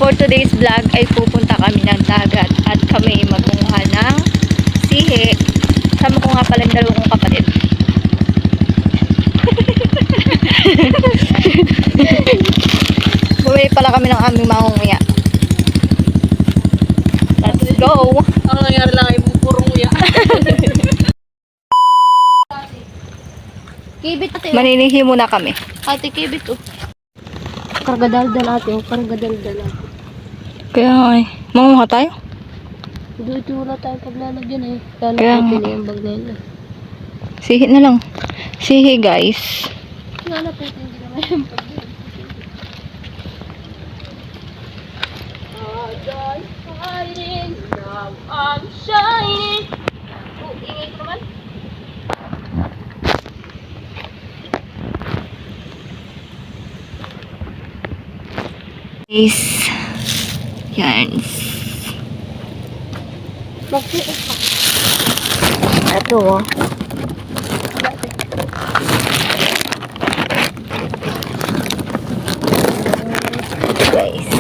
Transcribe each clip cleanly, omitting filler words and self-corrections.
For today's vlog ay pupunta kami ng dagat at kami magkumuha ng sihi. Sama ko nga pala yung dalawang kong kapatid. Bumili pala kami ng aming mangunguya. Let's go! Ang nangyari lang ay purong nguya. Kibit ate. Maninihi muna kami. Ate kibit oh. Kargadaldal ate oh. Kargadaldal ate. Kaya nga eh. Mangunguha tayo? Ito wala tayong paglalagyan eh. Kaya Lalagyan nga. na yung bag na yun eh. Sihi na lang. Sihi guys. Wala po ito hindi naman yung bag na yun. Fighting, now I'm shining. Oh, ingay ko naman. Guys. Yan. Magsiit ka. Ito oh. Guys.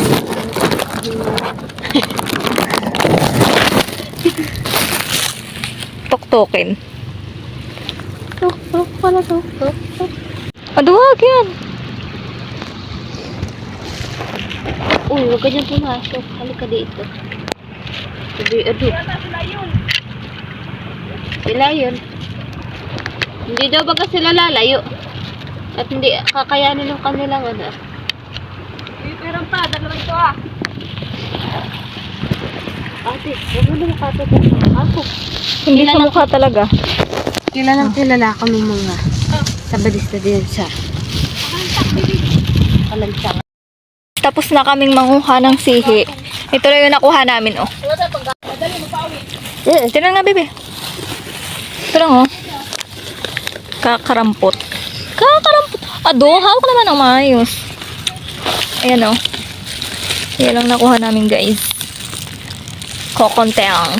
Tok-tokin. Tok pala tok. Aduwag yan. Uy, huwag ka dyan pumasok. Halika dito. Sabi, Sila yun. Hindi daw baga sila lalayo. At hindi kakayanin ng kanilang ano. Pero pa, dalawang ito ah. Ate, huwag mo na makatagal ako. Hindi sa mukha talaga. Kilalang kilala kami mga sabadista din sa Kalantsang. Tapos na kaming manguha ng sihi. Ito lang yung nakuha namin oh. Tinan nga bebe. Ito lang oh. Kakarampot. Kakarampot. Hawak naman ang maayos. Ayan oh. Yan lang nakuha namin guys. Kokonteang.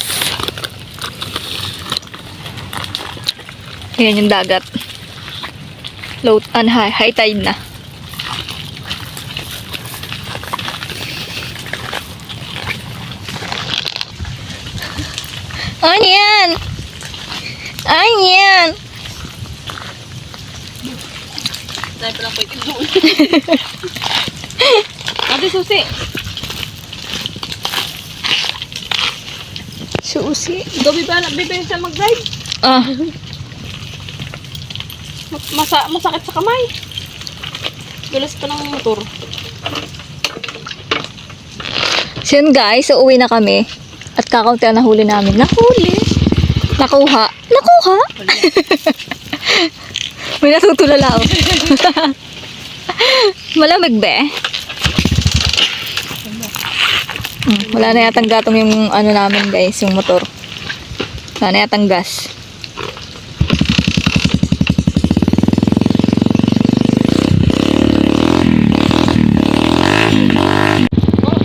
Ayan yung dagat. Low and high tide na. Ayan! Ayan! Dahil pala ko ito doon. Ate, susi. Susi. Gabi ba na bibili siya mag-ride? Ah. Masakit sa kamay. Galas pa ng motor. So yun guys, uuwi na kami. At kakaunti ang nahuli namin. Nahuli. Nakuha. Nakuha? May natutulala ako. Malamig be. Wala na yatang gatong yung ano namin guys, yung motor. Wala na yatang gas.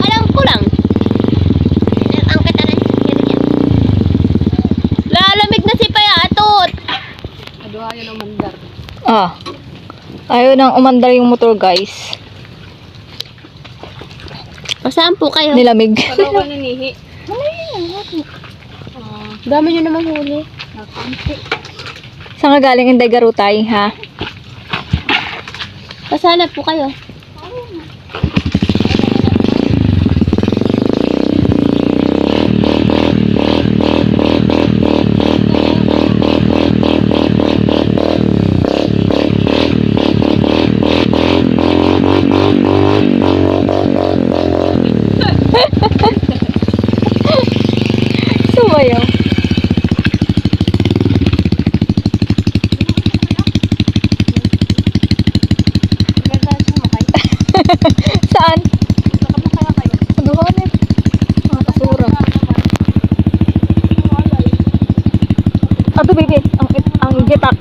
Alam ko lang. Ang kataran. Lalamig na si Payatot. Aduhayo ng mandar. Ah. Ayaw nang umandar yung motor guys. Pasaan po kayo? Nilamig. Pagawa ka nanihi. Dami nyo naman huli. Saan ka galing Inday Garutay ha? Pasana po kayo? Sumayaw. Saan? Aduhanin. Mga kasura. Ato baby, ang gitak.